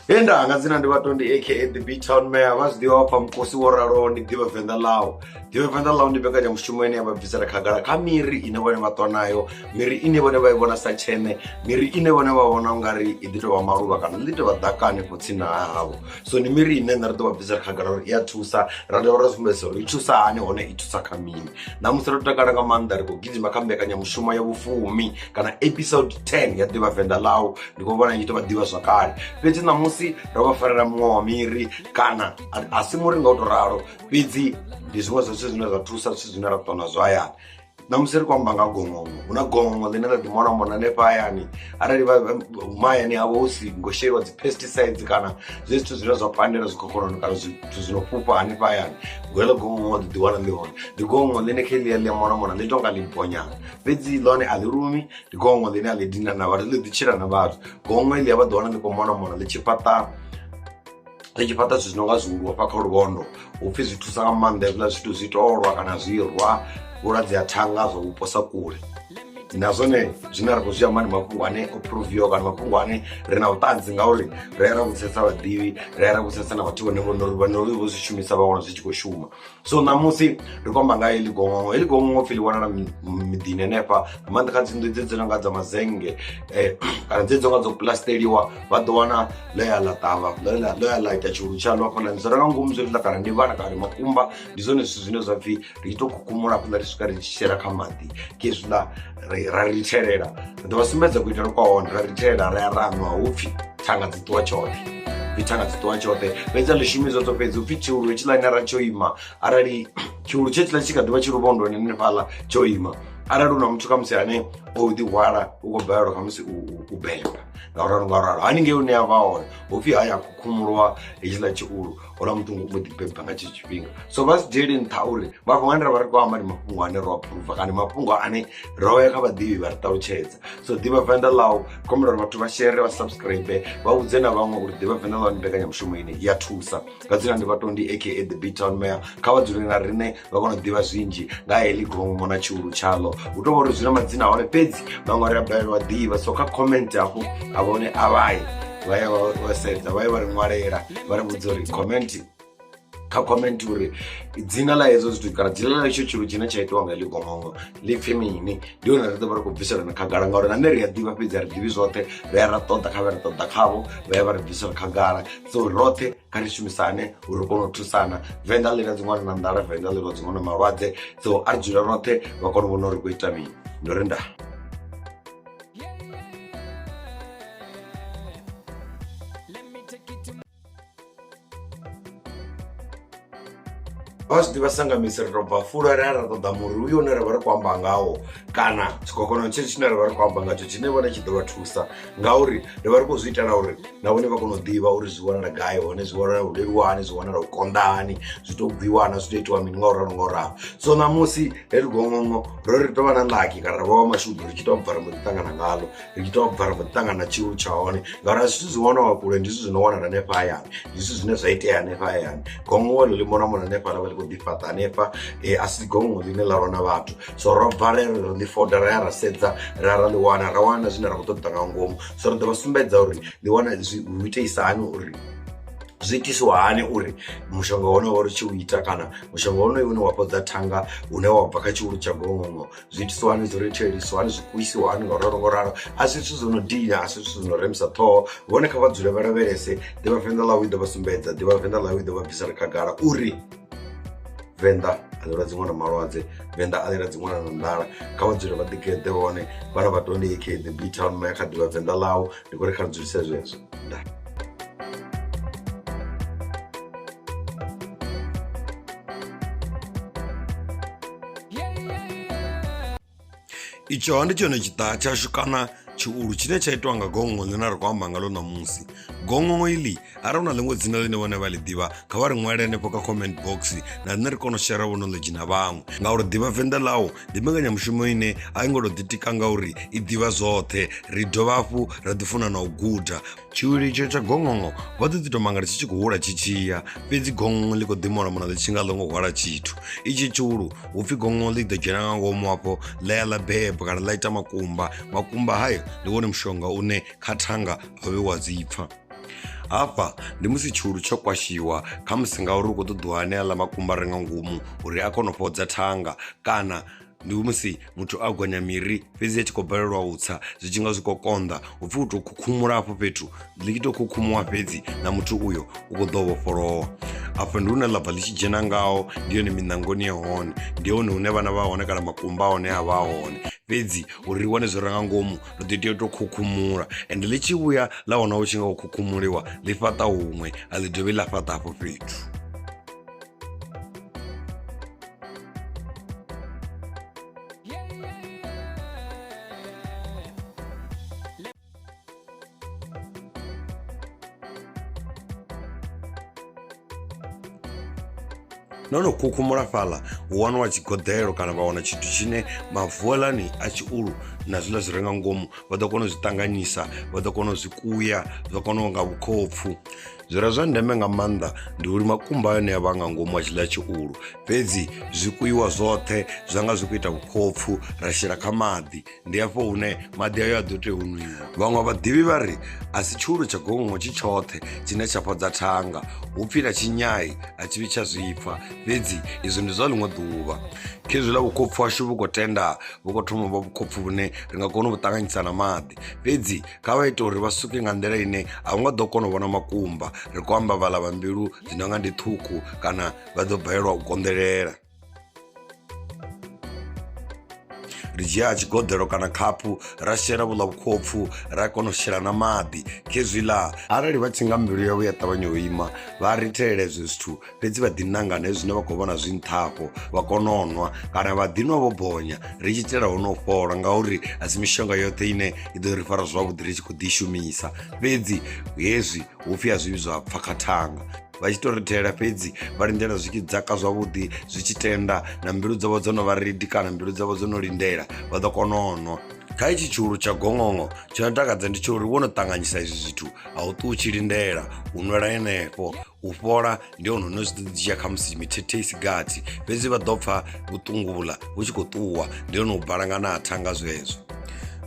Venda ngazina ndi Batondy aka the B Town Mayor vazvidiwa pamukosi woraro ndi Ḓivha Venḓa lau. Ḓivha Venḓa lau ndi mbekanya mushumo ine yavha bvisela khagala kha miri ine vhone vha ṱwa nayo, miri ine vhone vha i vhona sa tshene, miri ine vhone vha vhona ungari i ḓi tovha maluvha kana ḽi tovha ḓaka hanefho tsini havho. So ndi miri ine nṋe ri ḓo vha bvisela khagala uri i a thusa, ra dovha ra sumbedzisa uri i thusa hani hone i thusa kha mini. Ṋamusi ro takala nga maanḓa ri khou gidima kha mbekanya mushumo ya vhufumi kana episode 10 ya Ḓivha Venḓa lau. Ndi khou vhona i tshi tovha ḓivha zwakale fhedzi ṋamusi ro vha farela muṅwe wa miri kana a si muri nga u to ralo fhedzi ndi zwiṅwe zwa zwithu zwine zwa thusa zwithu zwine ra ṱwa nazwo hayani. Ṋamusi ri khou amba nga gonono, hu na gonono ḽine ḽa ḓi mona hanefha hayani arali mahayani havho hu si ngo sheliwa dzi pesticides kana zwithu zwine zwa pandela zwikhokhonono kana zwithu zwino fhufha hanefha hayani, heḽo gonono ḓi wana ḽi hone. Ndi gonono ḽine kha ḽia ḽi mona ḽi tonga ḽi bonyana fhedzi ḽone a ḽi lumi, ndi gonono ḽine a ḽi dina na vhathu, ḽi ḓi tshila na vhathu. Gonono ḽi vha ḓi wana ḽi khou mona ḽi tshi fhaṱa zwithu zwi nonga zwihulu hafha kha luvhondo, hupfhi zwi thusa nga maanḓa hezwiḽa zwithu zwi tolwa kana zwi rwa vhulwadze ha thanga zwa vhupo sa kule. Na zwone zwine ra khou zwi amba ndi mafhungo ane o pruviwa kana mafhungo ane ri na vhuṱanzi ngauri ri ya ra vhudzesa vhaḓivhi, ri ya ra vhudzesa na vhathu vhane vhonori vho zwi shumisa vha wana zwi tshi khou shuma. So ṋamusi ri khou amba nga heḽi gonono pfhi ḽi wanala miḓini henefha nga maanḓa kha dzinḓu dze dzi nga dza mazenge kana dzedzo nga dzo plasteliwa vha ḓo wana ḽoya ḽa ṱavha ḽoya ḽa ita tshiulu tshaḽo hafhaḽani. Zwi re nga ngomu zwi ḽa kana ndi vhana kana makumba ndi zwone zwithu zwine zwa pfhi ri ito kukumula hafhaḽa ri swika ri tshi shela kha maḓi ke hezwiḽa ra ri thelela ri ḓo vha sumbedza kuitele kwa hone. Ra ri thelela ra ya ra nwa hupfhi thanga dzi ṱuwa tshoṱhe, upfhi thanga dzi ṱuwa tshoṱhe fhedzi a ḽi shumiswa dzo fhedzi upfhi tshiulu hetshiḽani ra tsho ima arali tshiulu tshetshila tshi kha ḓivha tshi luvhondoni hanefhaḽa tsho ima arali hu na muthu khamusi ane o ḓi hwala u khou balelwa khamusi u beba ngauralo haningei hune a vha hone hupfhi haya khukhumuliwa hetshiḽa tshiulu hola muṱungu u mbo ḓi beba nga tshetsho tshifhinga. So vha si dzhieli nṱha uri mafhungo ane ra vha ri khou amba ndi mafhungo ane ro apruva kana mafhungo ane ro ya kha vhaḓivhi vha ri ṱalutshedza. So Ḓivha Venḓa lau kombela uri vhathu vha share vha subscribe vha vhudze na vhaṅwe uri Ḓivha Venḓa lau ndi mbekanyamushumo ine ya thusa. Nga dzina ndi Batondy aka the B Town Mayor, kha vha dzule na riṋe vha kona u ḓivha zwinzhi nga heḽi gonono na tshiulu tshaḽo. Hu tou vha uri zwi na madzina a hone fhedzi vhaṅwe ri a balelwa ḓivha. So kha comment hafho a vhone a vha ya vha sedza vha ye vha ri ṅwalela vha ri vhudza uri kha comment uri dzina ḽa hezwo zwithu kana dzina ḽa hetsho tshithu tshine tsha itiwa nga heḽi gonono ḽi pfhi mini. Ndi hone ri ḓo vha ri khou bvisela na khagala ngauri nane ri a ḓivha fhedzi a ri ḓivhi zwoṱhe, ri ya ra ṱoḓa kha vha ri ṱoḓa khavho vha ya vha ri bvisela khagala. So roṱhe kha ri shumisane uri ri kone u thusana. Venḓa ḽi na dziṅwana na nḓala, Venḓa ḽi na dziṅwana malwadze, so a ri dzule roṱhe vha kone u vhona uri khou ita mini. Ndo ri ndaa. Vha zwi ḓivha sangamisi ri to bva fulo ri ra ṱoḓa muri uyo une ra vha ri khou amba ngawo kana tshikhokono tshe tshine ra vha ri khou amba ngatsho tshine vhone tshi ḓo vha thusa ngauri ri vha ri khou zwi itela uri na vhone vha kone u ḓivha uri zwi wanala gai hone, zwi wanala u leluwa hani, zwi wanala u konḓa hani, zwi to gwiwa na zwi to itiwa mini ngauralo. So ṋamusi heḽi gonono ro ri tou vha na ḽaki kana ra vha wa mashudu ri tshi tou bva ri mbo ḓi ṱangana ngaḽo, ri tshi tou bva ri mbo ḓi ṱangana na tshiulu tsha hone ngauri a zwithu zwi wanawa kule ndi zwithu zwino wanala hanefha hayani, ndi zwithu zwine zwa itea hanefha hayani. Gonono ḽi mona hanefha ḽa vha ḽi khou ḓi fhaṱa hanefha a si gonono ḽine ḽa lwa na vhathu. So ro bva ri ḽi foda ra ya ra sedza ra ḽi wana ra wana zwine ra khou ṱoḓa nga ngomu. So ri ḓo vha sumbedza uri ḽi wana hu iteisa hani uri zwi itisiwa hani uri mushonga wonoyo wa ri tshi u ita kana mushonga wonoyo une wa fhodza thanga une wa bva kha tshiulu tsha gonono zwi itisiwa hani, zwi retshelisiwa hani, zwi kuisiwa hani ngauralo. A si zwithu zwo no dina, a si zwithu zwo no remisa ṱhoho. Vhone kha vha dzule vha lavhelese Ḓivha Venḓa lau i ḓo vha sumbedza, Ḓivha Venḓa lau i ḓo vha bvisela khagala uri Venḓa a ḽi na dziṅwana malwadze, Venḓa a ḽi na dziṅwana na nḓala. Kha vha dzule vha ḓigeḓe vhone vhana Batondy aka the B Town Mayor kha Ḓivha Venḓa lau. Ndi khou ri kha ri dzulise zwezwo. Ndaa. Itsho ndi tshone tshiṱa tshashu kana tshiulu tshine tsha itiwa nga gonono ḽine ri khou amba ngalo ṋamusi. Gonono iḽi arali hu na ḽiṅwe dzina ḽine vhone vha ḽi ḓivha kha vha ri ṅwale henefho kha comment box na riṋe ri kone u shera knowledge na vhaṅwe ngauri Ḓivha Venḓa lau ndi mbekanyamushumo ine a i ngo to ḓitika ngauri i ḓivha zwoṱhe. Ri dovha hafhu ra ḓi funa na u guda. Tshiulu itsho tsha gonono vha ḓo ḓi tou manga ri tshi khou hula tshi tshiya fhedzi gonono ḽi khou ḓi mona ḽi tshi nga ḽo ngo hwala tshithu. Itshi tshiulu hupfhi gonono ḽi ḓo dzhena nga ngomu hafho ḽa ya ḽa beba kana ḽa ita makumba hayo ndi wone mushonga une kha thanga a vhe wa dzi pfha. hafha ndi musi tshiulu tsho kwashiwa kha musi ngauri u khou ṱoḓiwa ane aḽa makumba re nga ngomu uri a kone u fhodza thanga, kana ndi musi muthu a gonya miri fhedzi a tshi khou balelwa u tsa zwi tshi nga zwi khou konḓa upfhi u tou khukhumula afho fhethu ḽi tshi tou khukhumuwa fhedzi na muthu uyo u khou ḓo vhofholowa. Afho ndi hune ḽa bva ḽi tshi dzhena ngaho, ndi yone miṋangoni ya hone, ndi hone hune vhana vha hone kana makumba a hone a vha hone. Fhedzi uri ri wane zwi re nga ngomu ri ḓo tea u tou khukhumula, ende ḽi tshi vhuya ḽa wana hu tshi nga u khukhumuliwa ḽi fhaṱa huṅwe a ḽi dovhi ḽa fhaṱa hafho fhethu. Nono khukhumula fhaḽa hu waniwa tshigoḓelo kana vha wana tshithu tshine mavu aḽani a tshiulu na zwiḽa zwi re nga ngomu vha ḓo kona u zwi ṱanganyisa, vha ḓo kona u zwi kuya, zwa kona u nga vhukhopfu. Zwi re zwa ndeme nga maanḓa ndi uri makumba ane a vha nga ngomu a tshiḽa tshiulu fhedzi zwi kuiwa zwoṱhe zwa nga zwi khou ita vhukhopfu, ra shela kha maḓi, ndi hafho hune maḓi ayo a ḓo tea u nwiwa. Vhaṅwe vhaḓivhi vha ri a si tshiulu tsha gonono tshi tshoṱhe tshine tsha fhodza thanga, hu pfhi na tshinyai a tshi vhi tsha zwipfa, fhedzi izwo ndi zwa ḽiṅwe ḓuvha. Khezwiḽa vhukhopfu hashu vhu khou tenda vhu khou thoma vha vhukhopfu vhune ri nga kona u ṱanganyisa na maḓi, fhedzi kha vha ite uri vha suke nga nḓila ine a u nga ḓo kona u vhona makumba, ri khou amba vhaḽa vha mbilu dzine nga ndi ṱhukhu kana vha ḓo balelwa u konḓelela. Ri dzhia tshigoḓelo kana khaphu ra shela vhuḽa vhukhopfu ra kona u shela na maḓi khezwiḽa arali vha tshi nga mbilu yavho ya ṱavhanya u ima vha ri itele hezwo zwithu fhedzi vha ḓi nanga na hezwi zwine vha khou vhona zwi nṱhafho vha kona u nwa, kana vha ḓi nwa vho bonya ri tshi itela ho no fhola, ngauri a si mishonga yoṱhe ine i ḓo ri fara zwavhuḓi ri tshi khou ḓi shumisa, fhedzi hezwi hu pfhi a zwi vhi zwa pfha kha thanga. Vha tshi tou ri thela fhedzi vha lindela zwi tshi dzaka zwavhuḓi zwi tshi tenda na mbilu dzavho dzo no vha redi kana mbilu dzavho dzo no lindela vha ḓo kona u nwa. Kha itshi tshiulu tsha gonono tsho no takadza ndi tsho uri wo no ṱanganyisa izwi zwithu a u ṱuwi u tshi lindela u nwela henefho, u fhola ndi hone hune zwi ḓo dzhia kha musi mithethe isi gathi, fhedzi vha ḓo pfha vhuṱunguvhuḽa hu tshi khou ṱuwa, ndi hone u balangana ha thanga zwezwo.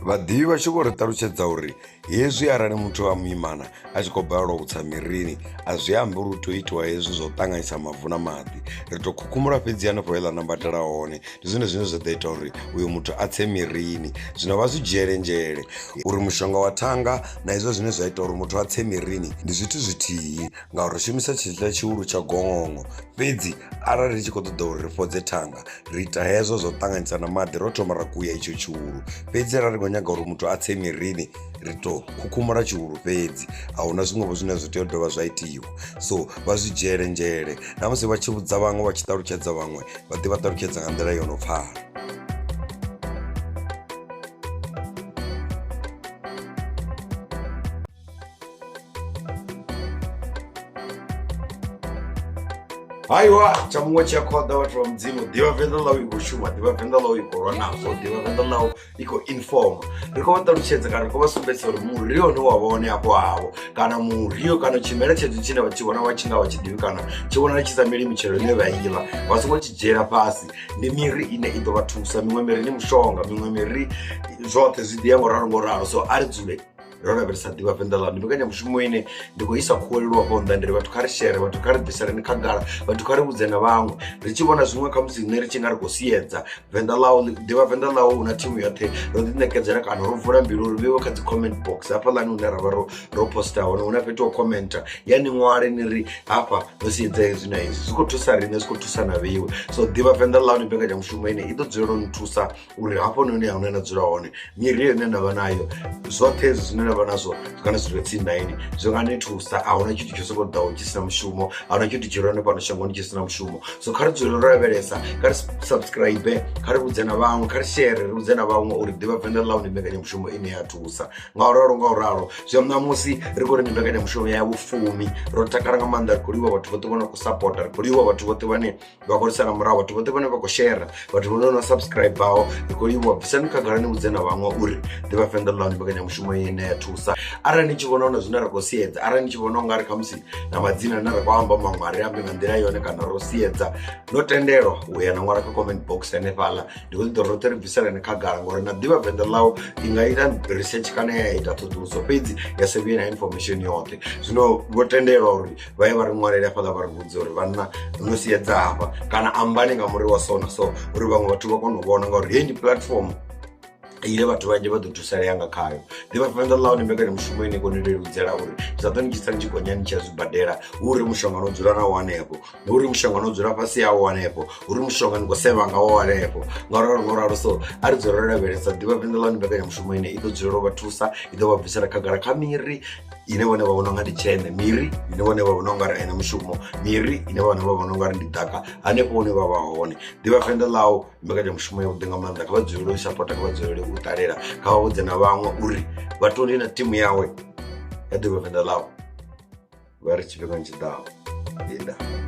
Vhaḓivhi vha tshi khou ri ṱalutshedza uri hezwi arali muthu wa muimana a tshi khou balelwa u tsa mirini a zwi ambi uri u tea u itiwa hezwi zwa u ṱanganyisa mavu na maḓi, ri tou khukhumula fhedzi hanefho heḽa nambatela hone, ndi zwone zwine zwa ḓo ita uri uyo muthu a tse mirini. Zwino vha zwi dzhiele nzhele uri mushonga wa thanga na hezwo zwine zwa ita uri muthu a tse mirini ndi zwithu zwithihi, ngauri ri shumisa tshiḽa tshiulu tsha gonono, fhedzi arali ri tshi khou ṱoḓa uri ri fhodze thanga ri ita hezwo zwa u ṱanganyisa na maḓi ro thoma ra kuya itsho tshiulu, fhedzi arali ri khou nyaga uri muthu a tse mirini ri tou khukhumula tshiulu fhedzi, a huna zwiṅwevho zwine zwi tea u dovha zwa itiwa. So vha zwi dzhiele nzhele na musi vha tshi vhudza vhaṅwe vha tshi ṱalutshedza vhaṅwe vha ḓi vha ṱalutshedza nga nḓila yo no pfhala. Haiwa tsha muṅwe tshi a khoḓa vhathu vha mudzimu, ḓivha Venḓa ḽau i khou shuma, ḓivha Venḓa ḽau i khou lwa nazwo, ḓivha Venḓa ḽau i khou informa. Ri khou vha ṱalutshedza kana ri khou vha sumbedza uri murio une wa vha hone afho havho, kana murio kana tshimela tshetsho tshine vha tshi vhona vha tshi nga vha tshi ḓivhi kana tshi vhonala tshi sa meli mitshelo ine vha iḽa vha songo tshi dzhiela fhasi, ndi miri ine i ḓo vha thusa. Miṅwe miri ni mushonga, miṅwe miri zwoṱhe zwi ḓi ya ngo ralo. So a ri dzule ro lavhelesa ḓivha Venḓa ḽau, ndi mbekanyamushumo ine ndi khou isa khuwelelwa phanḓa, ndi ri vhathu kha ri shere, vhathu kha ri bviseleni khagala, vhathu kha ri vhudze na vhaṅwe, ri tshi vhona zwiṅwe kha musi nṋe ri tshi nga ri khou siedza Venḓa ḽau. Ḓivha Venḓa ḽau hu na thimu yoṱhe ro ḓi ṋekedzela kana ro vula mbilu uri vheiwe kha dzi comment box hafhaḽani hune ra vha ro posta hone, hu na fhethu ho commenta ya ni ṅwale ni ri hafha ro siedza hezwi na hezwi, zwi khou thusa riṋe, zwi khou thusa na vheiwe. So ḓivha Venḓa ḽau ndi mbekanyamushumo ine i ḓo dzulela u ni thusa uri hafhanoni hune na dzula hone miri ine ndavha nayo zwoṱhe hezwi zwine navha nazwo kana zwi re tsini na ini zwi nga ni thusa. A huna tshithu tsho sokou ḓaho tshi sina mushumo, a huna tshithu tshi re hone fhano shangoni tshi sina mushumo. So kha ri dzule ro lavhelesa, kha ri subscribe, kha ri vhudze na vhaṅwe, kha ri share, ri vhudze na vhaṅwe uri ḓivha Venḓa ḽau ndi mbekanyamushumo ine ya thusa ngauralo. Zwi amba musi ri khou ri ndi mbekanyamushumo ya vhufumi, ro takala nga maanḓa, ri khou livhuwa vhathu vhoṱhe vhone khou sapota, ri khou livhuwa vhathu vhoṱhe vhane vha khou ri sala murahu, vhathu vhoṱhe vhane vha khou share, vhathu vhone no subscribe baho, ri khou livhuwa. Bvisani khagala ni vhudze na vhaṅwe uri ḓivha Venḓa ḽau ndi mbekanyamushumo ine ya thusa. Arali ni tshi vhona huna zwine ra khou siedza, arali ni tshi vhona ungari khamusi na madzina ane ra khou amba maṅwe a ri ambe nga nḓila yone kana ro siedza, no tendelwa u ya na ṅwala kha comment box hanefhaḽa. Ndi khou ṱoḓa roṱhe ri bviselani khagala ngori na ḓivha Venḓa ḽau i nga ita research kana ya ita ṱhoḓuluso fhedzi ya se vhuye na information yoṱhe. Zwino vho tendelwa uri vha ye vha ri ṅwalele hafhaḽa vha ri vhudze uri vhanna no siedza hafha kana ambani nga muri wa so na so uri vhaṅwe vhathu vha kone u vhona ngauri heyi ndi platform ile vhathu vhanzhi vha ḓo thusalea nga khayo. Ḓivha Venḓa ḽau ndi mbekanyamushumo ine kone leludzela uri zwa ḓo ni tshisa ni tshi gonya ni tshi ya zwibadela, uri mushonga no dzula nawo hanefho, uri mushonga no dzula fhasi yawo hanefho, uri mushonga ni khou seva ngawo hanefho ngauralo so. A ri dzule ro lavhelesa Ḓivha Venḓa ḽau ndi mbekanyamushumo ine i ḓo dzulela u vha thusa, i ḓo vha bvisela khagala kha miri ine vhone vha vhona unga ndi tshene, miri ine vhone vha vhona ungari aina mushumo, miri ine vhone vha vhona ungari ndi ḓaka hanefho hune vha vha hone. Ḓivha Venḓa ḽau mbekanyamushumo ya vhuḓi nga maanḓa, kha vha dzulele u sapota, kha vha dzulele u ṱalela, kha vha vhudze na vhaṅwe uri Batondy na thimu yawe ya Ḓivha Venḓa ḽau vha ri tshifhingani tshiḓaho. Venda.